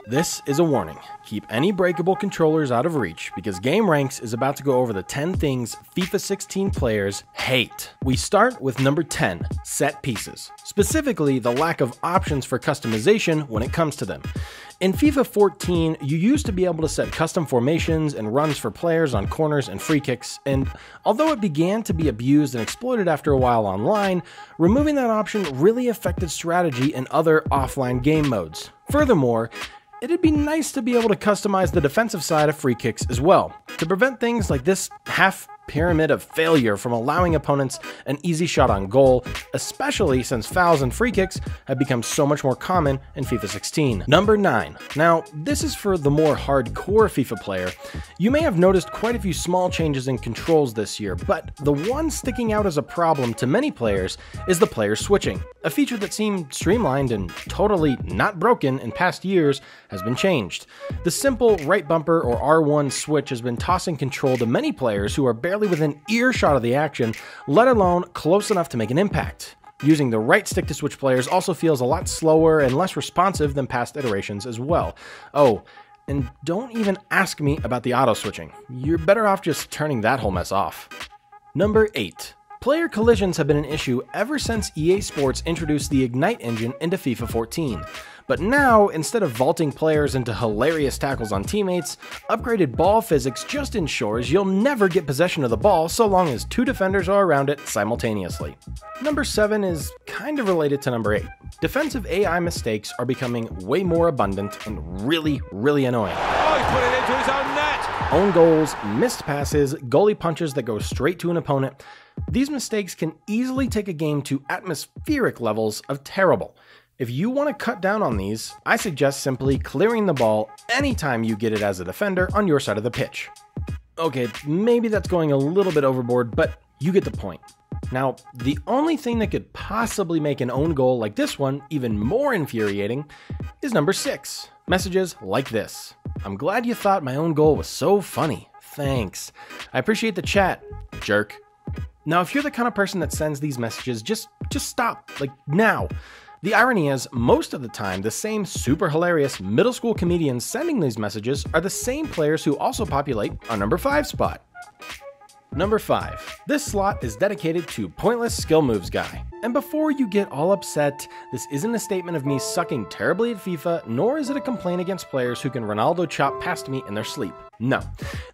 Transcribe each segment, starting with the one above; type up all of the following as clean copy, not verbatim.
This is a warning. Keep any breakable controllers out of reach because gameranx is about to go over the 10 things FIFA 16 players hate. We start with number 10, set pieces. Specifically, the lack of options for customization when it comes to them. In FIFA 14, you used to be able to set custom formations and runs for players on corners and free kicks, and although it began to be abused and exploited after a while online, removing that option really affected strategy and other offline game modes. Furthermore, it'd be nice to be able to customize the defensive side of free kicks as well, to prevent things like this half pyramid of failure from allowing opponents an easy shot on goal, especially since fouls and free kicks have become so much more common in FIFA 16. Number 9. Now, this is for the more hardcore FIFA player. You may have noticed quite a few small changes in controls this year, but the one sticking out as a problem to many players is the player switching. A feature that seemed streamlined and totally not broken in past years has been changed. The simple right bumper or R1 switch has been tossing control to many players who are barely within earshot of the action, let alone close enough to make an impact. Using the right stick to switch players also feels a lot slower and less responsive than past iterations as well. Oh, and don't even ask me about the auto switching. You're better off just turning that whole mess off. Number 8. Player collisions have been an issue ever since EA Sports introduced the Ignite engine into FIFA 14. But now, instead of vaulting players into hilarious tackles on teammates, upgraded ball physics just ensures you'll never get possession of the ball so long as 2 defenders are around it simultaneously. Number 7 is kind of related to number 8. Defensive AI mistakes are becoming way more abundant and really annoying. Oh, he put it into his own net! Own goals, missed passes, goalie punches that go straight to an opponent. These mistakes can easily take a game to atmospheric levels of terrible. If you want to cut down on these, I suggest simply clearing the ball anytime you get it as a defender on your side of the pitch. Okay, maybe that's going a little bit overboard, but you get the point. Now, the only thing that could possibly make an own goal like this one even more infuriating is number 6. Messages like this. I'm glad you thought my own goal was so funny. Thanks. I appreciate the chat, jerk. Now, if you're the kind of person that sends these messages, just stop, like now. The irony is, most of the time, the same super hilarious middle school comedians sending these messages are the same players who also populate our number 5 spot. Number 5. This slot is dedicated to pointless skill moves guy. And before you get all upset, this isn't a statement of me sucking terribly at FIFA, nor is it a complaint against players who can Ronaldo chop past me in their sleep. No.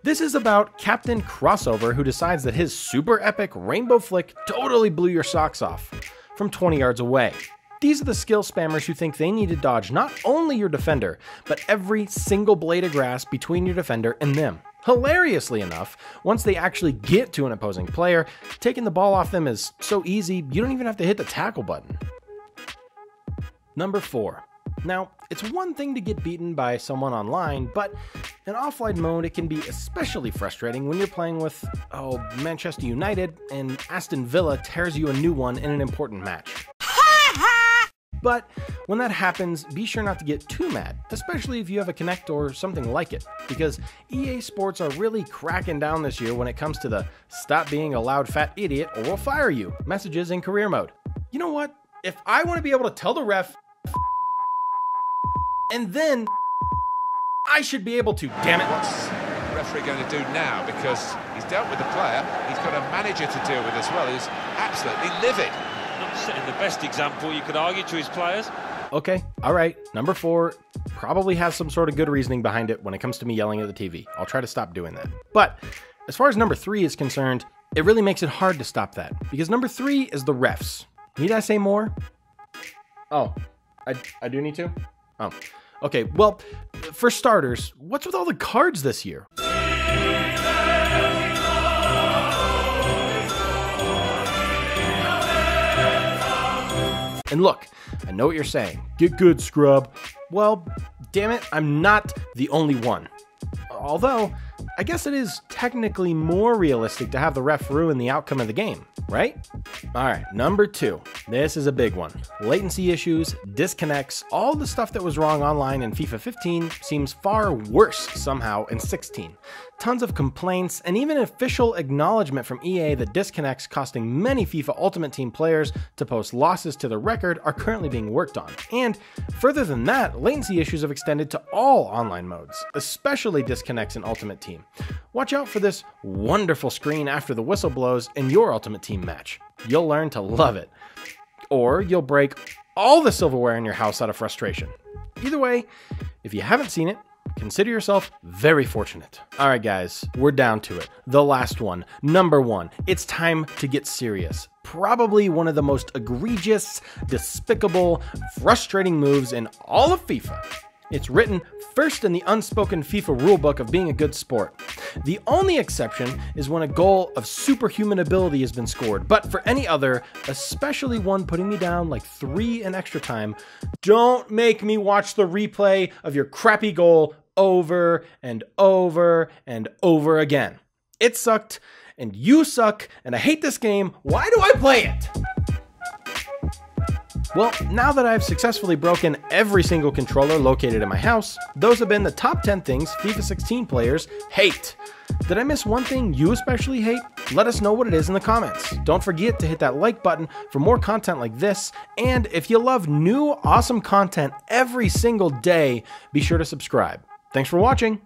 This is about Captain Crossover who decides that his super epic rainbow flick totally blew your socks off from 20 yards away. These are the skill spammers who think they need to dodge not only your defender, but every single blade of grass between your defender and them. Hilariously enough, once they actually get to an opposing player, taking the ball off them is so easy, you don't even have to hit the tackle button. Number 4. Now, it's one thing to get beaten by someone online, but in offline mode it can be especially frustrating when you're playing with, Manchester United and Aston Villa tears you a new one in an important match. But when that happens, be sure not to get too mad, especially if you have a Kinect or something like it, because EA Sports are really cracking down this year when it comes to the "stop being a loud fat idiot or we'll fire you" messages in career mode. You know what? If I want to be able to tell the ref and then I should be able to, damn it. What's the referee going to do now? Because he's dealt with the player, he's got a manager to deal with as well, who's absolutely livid. Not setting the best example, you could argue, to his players. Okay, alright, number 4 probably has some sort of good reasoning behind it when it comes to me yelling at the TV. I'll try to stop doing that. But as far as number 3 is concerned, it really makes it hard to stop that, because number 3 is the refs. Need I say more? Oh, I do need to? Oh, okay, well, for starters, what's with all the cards this year? And look, I know what you're saying. Get good, scrub. Well, damn it, I'm not the only one. Although, I guess it is technically more realistic to have the ref ruin the outcome of the game, right? Alright, number 2. This is a big one. Latency issues, disconnects, all the stuff that was wrong online in FIFA 15 seems far worse somehow in 16. Tons of complaints, and even official acknowledgement from EA that disconnects costing many FIFA Ultimate Team players to post losses to the record are currently being worked on. And further than that, latency issues have extended to all online modes, especially disconnects in Ultimate Team. Watch out for this wonderful screen after the whistle blows in your Ultimate Team match. You'll learn to love it. Or you'll break all the silverware in your house out of frustration. Either way, if you haven't seen it, consider yourself very fortunate. All right, guys, we're down to it. The last one, number 1. It's time to get serious. Probably one of the most egregious, despicable, frustrating moves in all of FIFA. It's written first in the unspoken FIFA rulebook of being a good sport. The only exception is when a goal of superhuman ability has been scored, but for any other, especially one putting me down like 3 in extra time, don't make me watch the replay of your crappy goal over and over and over again. It sucked, and you suck, and I hate this game. Why do I play it? Well, now that I've successfully broken every single controller located in my house, those have been the top 10 things FIFA 16 players hate. Did I miss one thing you especially hate? Let us know what it is in the comments. Don't forget to hit that like button for more content like this, and if you love new awesome content every single day, be sure to subscribe. Thanks for watching!